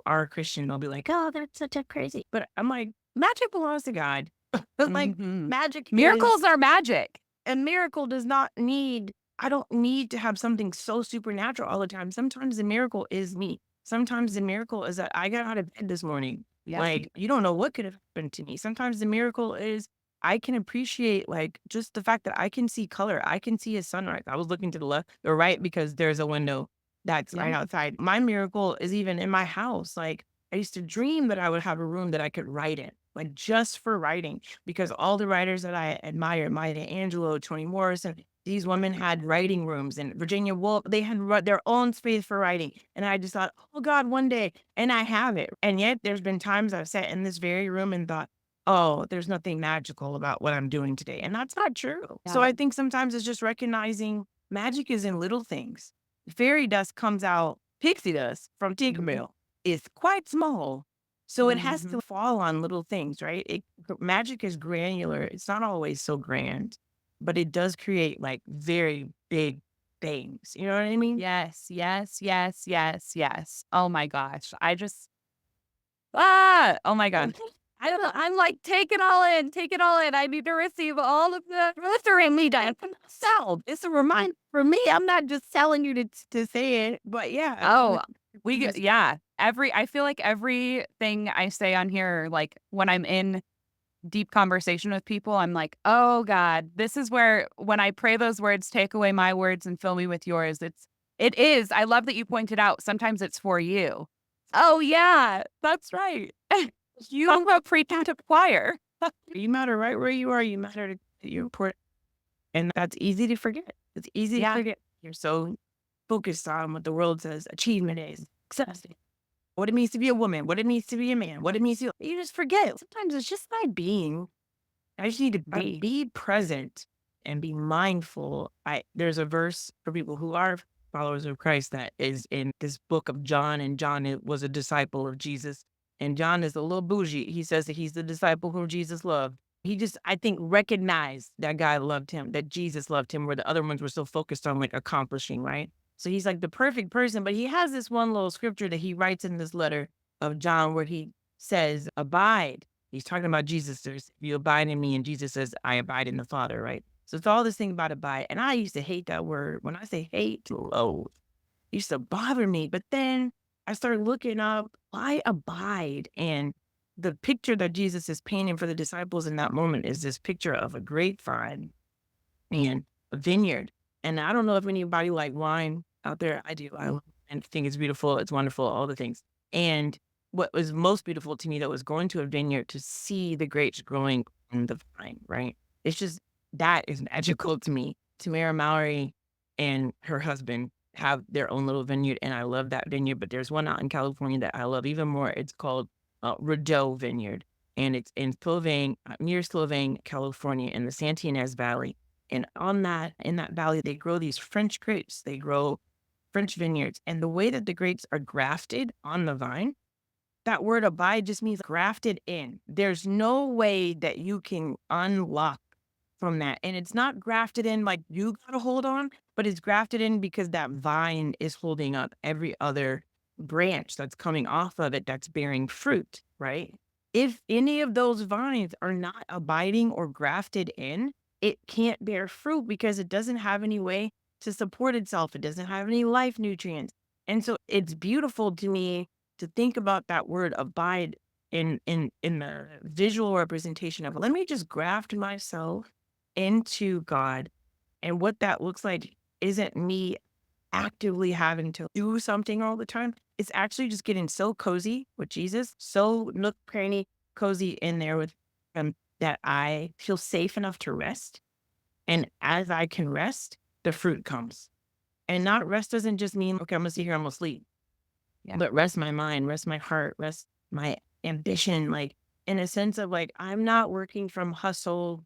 are Christian, they'll be like, "Oh, that's such a crazy." But I'm like, magic belongs to God. Like Mhm. magic is Miracles are magic. a miracle does not need I don't need to have something so supernatural all the time. Sometimes the miracle is me. Sometimes the miracle is that I got out of bed this morning. Yep. Like, you don't know what could have happened to me. Sometimes the miracle is I can appreciate like just the fact that I can see color. I can see a sunrise. I was looking to the left or right because there's a window that's right Yep. outside. My miracle is even in my house. Like I used to dream that I would have a room that I could write in, like just for writing, because all the writers that I admire, Maya Angelou, Toni Morrison, these women had writing rooms, and Virginia Woolf, they had their own space for writing. And I just thought, oh God, one day, and I have it. And yet there's been times I've sat in this very room and thought, oh, there's nothing magical about what I'm doing today. And that's not true. So Yeah. I think sometimes it's just recognizing magic is in little things. Fairy dust comes out, pixie dust from Mhm. Tinkerbell is quite small. So it has Mhm. to fall on little things, right? Magic is granular. It's not always so grand, but it does create like very big things. You know what I mean? Yes, yes, yes, yes, yes. Oh my gosh. I just oh my god. I don't know. I'm like, take it all in, take it all in. I need to receive all of the Filtering me down from myself. It's a reminder for me. I'm not just telling you to say it, but yeah. Oh, we get Just yeah. I feel like everything I say on here, like when I'm in deep conversation with people, I'm like, "Oh God, this is where when I pray those words, take away my words and fill me with yours." It is. I love that you pointed out sometimes it's for you. Oh yeah, that's right. Talk you about preaching to choir. you matter right where you are. You matter to you're important. And that's easy to forget. It's easy to Yeah. forget. You're so focused on what the world says achievement is, success is, what it means to be a woman, what it means to be a man, what it means to you just forget. Sometimes it's just by being. I just need to be present and be mindful. There's a verse for people who are followers of Christ that is in this book of John, and was a disciple of Jesus. And John is a little bougie. He says that he's the disciple whom Jesus loved. He just, I think, recognized that God loved him, that Jesus loved him, where the other ones were so focused on like accomplishing, right? So he's like the perfect person, but he has this one little scripture that he writes in this letter of John where he says, abide. He's talking about Jesus. There's, if you abide in me, and Jesus says, I abide in the Father, right? So it's all this thing about abide. And I used to hate that word. When I say hate, loathe, it used to bother me. But then I started looking up why abide. And the picture that Jesus is painting for the disciples in that moment is this picture of a grapevine and a vineyard. And I don't know if anybody like wine out there. I do. I love and think it's beautiful. It's wonderful. All the things. And what was most beautiful to me that was going to a vineyard to see the grapes growing on the vine. Right. It's just that is magical to me. Tamara Mallory and her husband have their own little vineyard, and I love that vineyard. But there's one out in California that I love even more. It's called Rideau Vineyard, and it's in near Sylvain, California, in the Santa Ynez Valley, and in that valley, they grow these French grapes. They grow French vineyards. And the way that the grapes are grafted on the vine, that word abide just means grafted in. There's no way that you can unlock from that. And it's not grafted in like you got to hold on, but it's grafted in because that vine is holding up every other branch that's coming off of it that's bearing fruit, right? If any of those vines are not abiding or grafted in, it can't bear fruit because it doesn't have any way to support itself. It doesn't have any life nutrients. And so it's beautiful to me to think about that word abide in the visual representation of, let me just graft myself into God. And what that looks like isn't me actively having to do something all the time. It's actually just getting so cozy with Jesus, so nook cranny cozy in there with him that I feel safe enough to rest. And as I can rest, the fruit comes. And not rest doesn't just mean, okay, I'm gonna sit here, I'm gonna sleep, Yeah. but rest my mind, rest my heart, rest my ambition, like in a sense of like, I'm not working from hustle,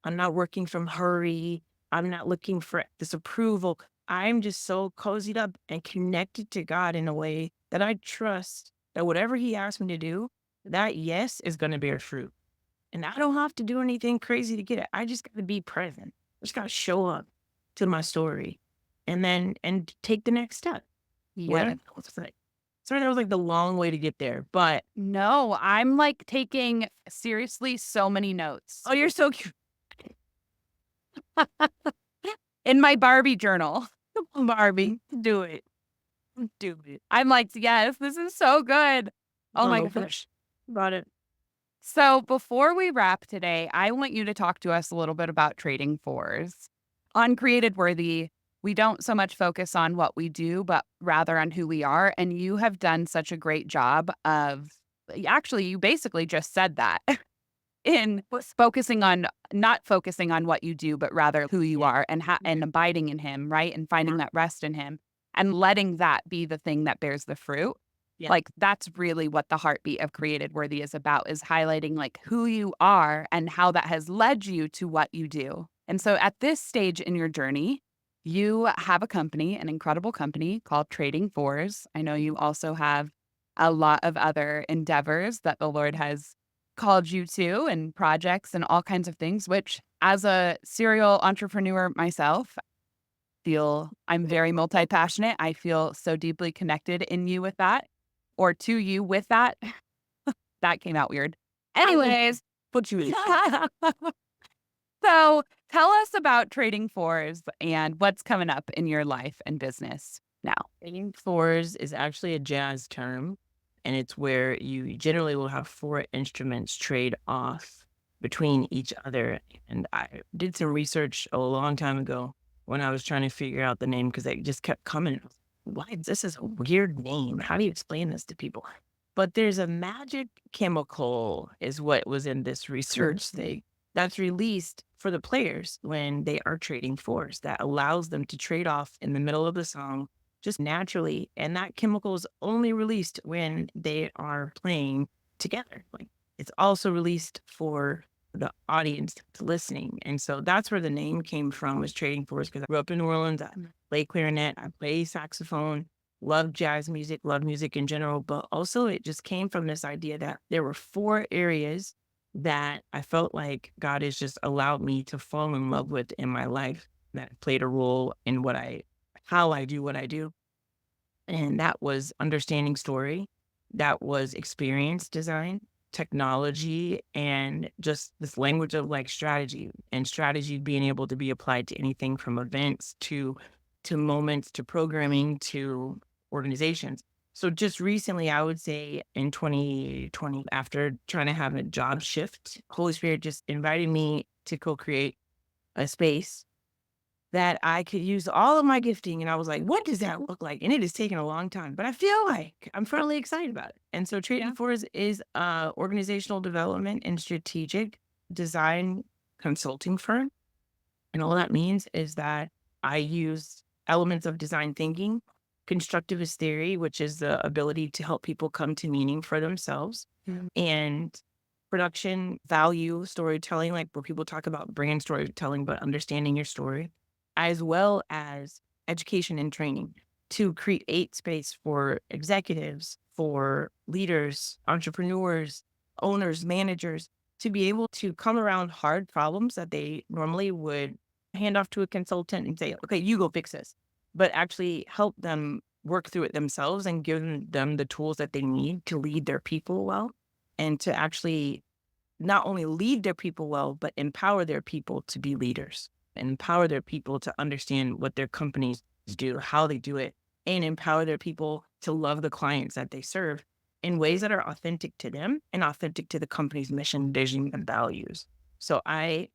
I'm not working from hurry. I'm not looking for this approval. I'm just so cozied up and connected to God in a way that I trust that whatever He asks me to do, that yes is going to bear fruit. And I don't have to do anything crazy to get it. I just got to be present. I just got to show up to my story and take the next step. Yeah. Whatever. What's that? Sorry, that was like the long way to get there. But No, I'm like taking seriously so many notes oh, you're so cute. in my Barbie journal. Come on, Barbie. Do it. Do it. I'm like, yes, this is so good. Oh my Oh, gosh. got it. So before we wrap today, I want you to talk to us a little bit about trading fours. On Created Worthy, we don't so much focus on what we do, but rather on who we are. And you have done such a great job of actually, you basically just said that in focusing on not focusing on what you do, but rather who you Yeah. are and and abiding in him, right? And finding that rest in him and letting that be the thing that bears the fruit. Yeah. Like that's really what the heartbeat of Created Worthy is about, is highlighting like who you are and how that has led you to what you do. And so at this stage in your journey, you have a company, an incredible company called Trading Fours. I know you also have a lot of other endeavors that the Lord has called you to and projects and all kinds of things, which as a serial entrepreneur myself, feel I'm very multi-passionate. I feel so deeply connected in you with that or to you with that. That came out weird. I will Anyways, put you in. so tell us about Trading Fours and what's coming up in your life and business now. Singing fours is actually a jazz term, and it's where you generally will have four instruments trade off between each other. And I did some research a long time ago when I was trying to figure out the name because it just kept coming. I was like, why? This is a weird name. How do you explain this to people? But there's a magic chemical, is what was in this research thing that's released for the players when they are trading fours that allows them to trade off in the middle of the song just naturally. And that chemical is only released when they are playing together. Like it's also released for the audience listening. And so that's where the name came from, was Trading Fours, because I grew up in New Orleans. I play clarinet, I play saxophone, love jazz music, love music in general. But also it just came from this idea that there were four areas that I felt like God has just allowed me to fall in love with in my life that played a role in how I do what I do. And that was understanding story, that was experience design, technology, and just this language of like strategy, and strategy being able to be applied to anything from events to moments to programming to organizations. So just recently, I would say in 2020, after trying to have a job shift, Holy Spirit just invited me to co-create a space that I could use all of my gifting. And I was like, what does that look like? And it has taken a long time, but I feel like I'm fairly excited about it. And so Trading Yeah. Force is organizational development and strategic design consulting firm. And all that means is that I use elements of design thinking, constructivist theory, which is the ability to help people come to meaning for themselves, and production value storytelling, like where people talk about brand storytelling, but understanding your story, as well as education and training to create space for executives, for leaders, entrepreneurs, owners, managers to be able to come around hard problems that they normally would hand off to a consultant and say, okay, you go fix this, but actually help them work through it themselves and give them the tools that they need to lead their people well. and to actually not only lead their people well, but empower their people to be leaders and empower their people to understand what their companies do, how they do it, and empower their people to love the clients that they serve in ways that are authentic to them and authentic to the company's mission, vision, and values. So I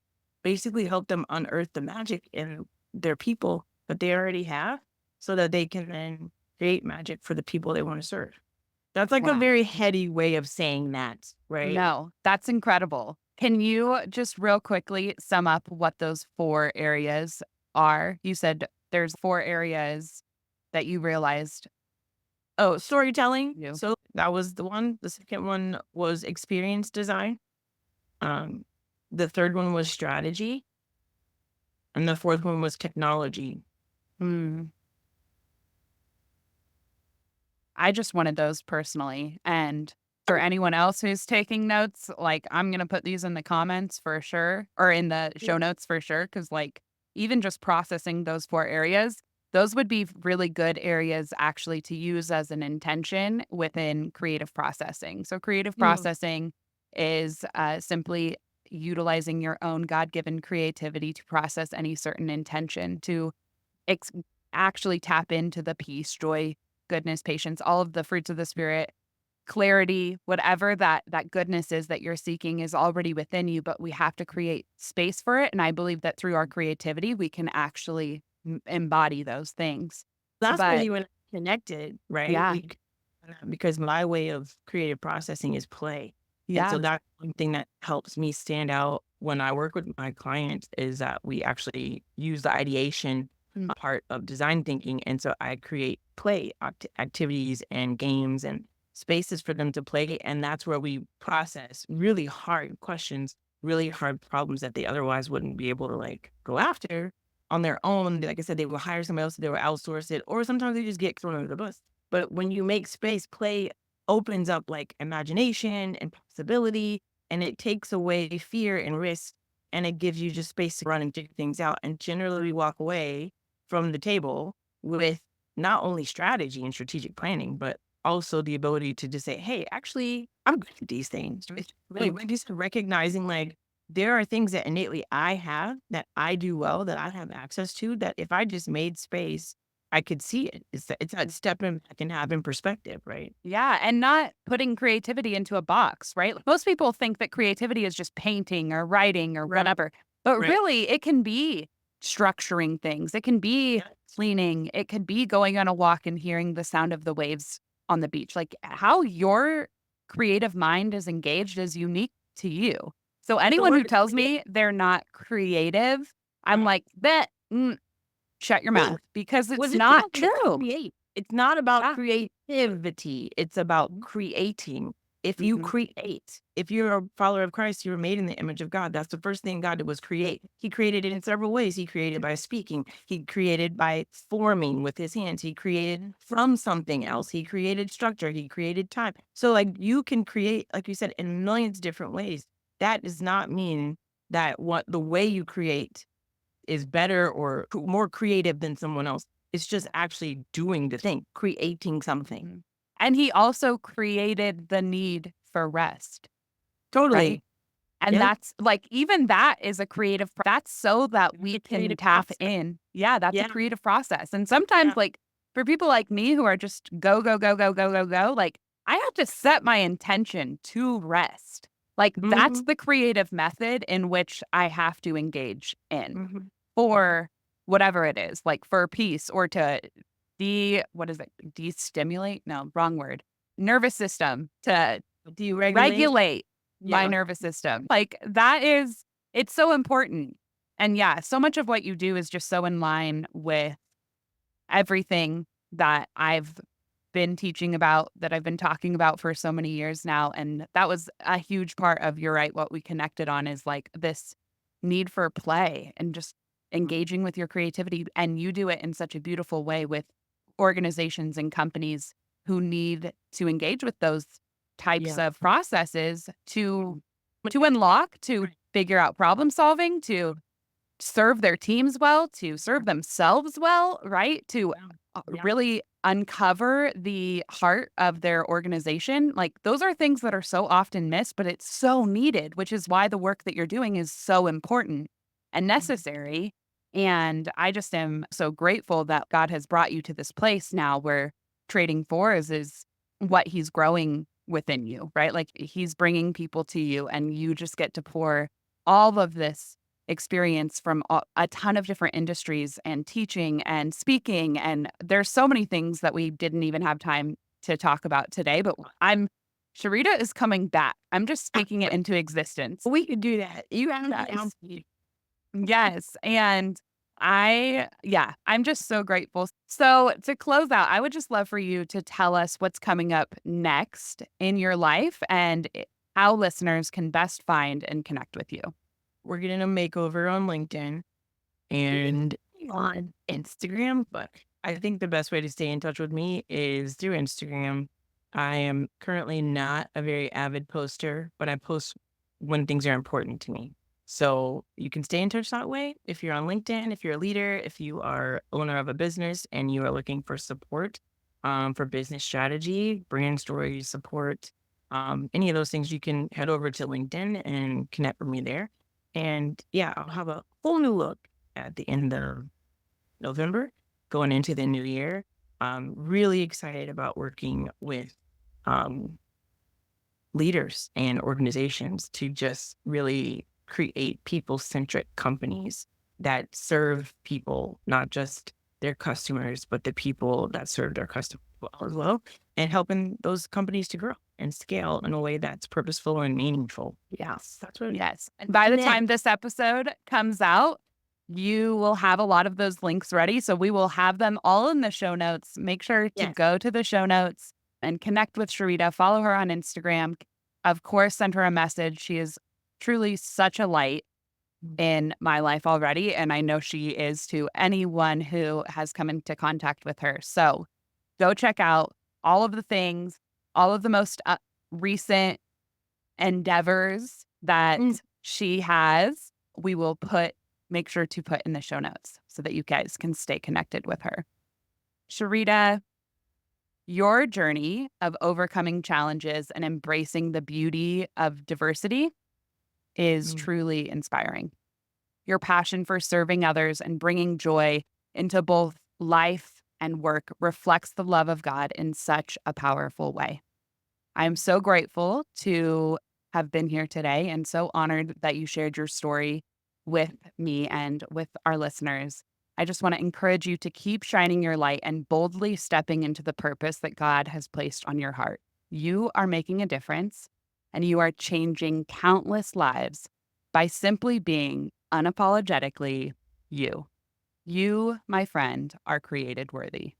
basically help them unearth the magic in their people that they already have so that they can then create magic for the people they want to serve. That's like a Wow. very heady way of saying that, right? No, that's incredible. Can you just real quickly sum up what those 4 areas are? You said there's 4 areas that you realized Oh, storytelling. you. So that was the one. The second one was experience design. Um, the third one was strategy. And the fourth one was technology. Hmm. I just wanted those personally. And for anyone else who's taking notes, like I'm going to put these in the comments for sure or in the Yeah. show notes for sure. Cause like even just processing those 4 areas, those would be really good areas actually to use as an intention within creative processing. So, creative Mm. processing is simply utilizing your own God given creativity to process any certain intention, to ex- actually tap into the peace, joy, goodness, patience, all of the fruits of the spirit, clarity, whatever that goodness is that you're seeking is already within you, but we have to create space for it. And I believe that through our creativity, we can actually embody those things. That's But really when I connected, right? yeah, Because my way of creative processing is play. And yeah, so that's one thing that helps me stand out when I work with my clients is that we actually use the ideation mm, part of design thinking. And so I create play activities and games and spaces for them to play. And that's where we process really hard questions, really hard problems that they otherwise wouldn't be able to like go after on their own. Like I said, they will hire somebody else, they will outsource it, or sometimes they just get thrown under the bus. But when you make space, play opens up like imagination and possibility, and it takes away fear and risk, and it gives you just space to run and figure things out. And generally, we walk away from the table with not only strategy and strategic planning, but also the ability to just say, "Hey, actually, I'm good at these things." It's really just recognizing like there are things that innately I have that I do well that I have access to that if I just made space I could see it. It's that stepping back and having perspective, right? yeah, and not putting creativity into a box, right? Most people think that creativity is just painting or writing or Right. whatever, but Right. really it can be structuring things. It can be Yeah. cleaning. It could be going on a walk and hearing the sound of the waves on the beach. Like how your creative mind is engaged is unique to you. So The anyone who word tells create. me they're not creative, I'm like, bet, shut your mouth because Was it's it not about to true. create? It's not about Yeah. creativity. It's about creating. If you Mhm. create, if you're a follower of Christ, you're made in the image of God. That's the first thing God did was create. He created it in several ways. He created by speaking. He created by forming with his hands. He created from something else. He created structure. He created time. So like you can create, like you said, in millions of different ways. That does not mean that what the way you create is better or more creative than someone else. It's just actually doing the thing, creating something. Mhm. And he also created the need for rest, right? Totally. And Yep. that's like, even that is a that's so that The we can creative tap process. in. Yeah, that's a Yeah. creative process. And sometimes, Yeah. like, for people like me who are just go, go, go, go, go, go, go, like, I have to set my intention to rest. Like, that's Hmm. the creative method in which I have to engage in Hmm. for whatever it is, like for peace or to what is it? De-stimulate? No, wrong word. Nervous system to Deregulate. regulate my Yeah. nervous system. Like that is, it's so important. And yeah, so much of what you do is just so in line with everything that I've been teaching about, that I've been talking about for so many years now. And that was a huge part of, you're right, what we connected on is like this need for play and just engaging with your creativity. And you do it in such a beautiful way with organizations and companies who need to engage with those types Yeah. of processes to unlock, to Right. figure out problem solving, to serve their teams well, to serve themselves well, right? To Yeah. Yeah. really uncover the heart of their organization. Like those are things that are so often missed, but it's so needed, which is why the work that you're doing is so important and Mhm. necessary. And I just am so grateful that God has brought you to this place now where trading fours is what he's growing within you, right? Like he's bringing people to you and you just get to pour all of this experience from a ton of different industries and teaching and speaking. And there's so many things that we didn't even have time to talk about today, but Sharita is coming back. I'm just speaking it into existence. We could do that. You have me down. Yes. Yes. And I'm just so grateful. So to close out, I would just love for you to tell us what's coming up next in your life and how listeners can best find and connect with you. We're getting a makeover on LinkedIn and on Instagram, but I think the best way to stay in touch with me is through Instagram. I am currently not a very avid poster, but I post when things are important to me. So you can stay in touch that way. If you're on LinkedIn, if you're a leader, if you are owner of a business and you are looking for support for business strategy, brand story support, any of those things, you can head over to LinkedIn and connect with me there. And yeah, I'll have a whole new look at the end of November, going into the new year. I'm really excited about working with um, leaders and organizations to just really create people centric companies that serve people, not just their customers, but the people that serve their customers as well, and helping those companies to grow and scale in a way that's purposeful and meaningful. Yes, that's what. Yes. And by the Next. time this episode comes out, you will have a lot of those links ready. So we will have them all in the show notes. Make sure to Yes. go to the show notes and connect with Sharita. Follow her on Instagram. Of course, send her a message. She is truly such a light in my life already. And I know she is to anyone who has come into contact with her. So go check out all of the things, all of the most recent endeavors that Mm. she has, we will make sure to put in the show notes so that you guys can stay connected with her. Sharita, your journey of overcoming challenges and embracing the beauty of diversity is Mm. truly inspiring. Your passion for serving others and bringing joy into both life and work reflects the love of God in such a powerful way. I'm so grateful to have been here today and so honored that you shared your story with me and with our listeners. I just want to encourage you to keep shining your light and boldly stepping into the purpose that God has placed on your heart. You are making a difference and you are changing countless lives by simply being unapologetically you. You, my friend, are created worthy.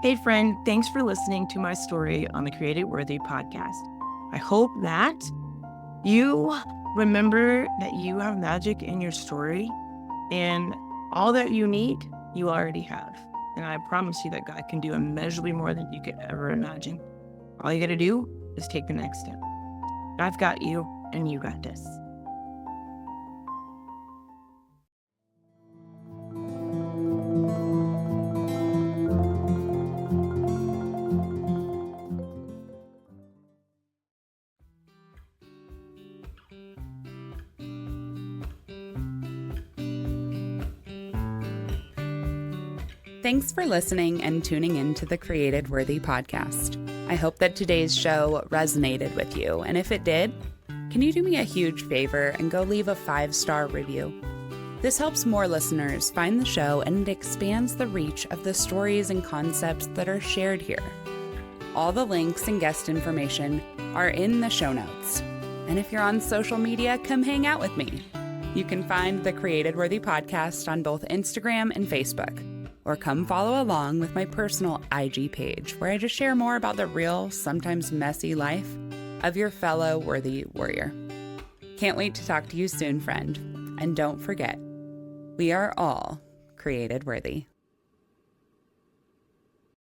Hey, friend, thanks for listening to my story on the Created Worthy podcast. I hope that you remember that you have magic in your story and all that you need, you already have. And I promise you that God can do immeasurably more than you could ever imagine. All you got to do is take the next step. I've got you, and you got this. Thanks for listening and tuning in to the Created Worthy podcast. I hope that today's show resonated with you. And if it did, can you do me a huge favor and go leave a 5-star review? This helps more listeners find the show and it expands the reach of the stories and concepts that are shared here. All the links and guest information are in the show notes. And if you're on social media, come hang out with me. You can find the Created Worthy podcast on both Instagram and Facebook. Or come follow along with my personal IG page where I just share more about the real, sometimes messy life of your fellow worthy warrior. Can't wait to talk to you soon, friend. And don't forget, we are all created worthy.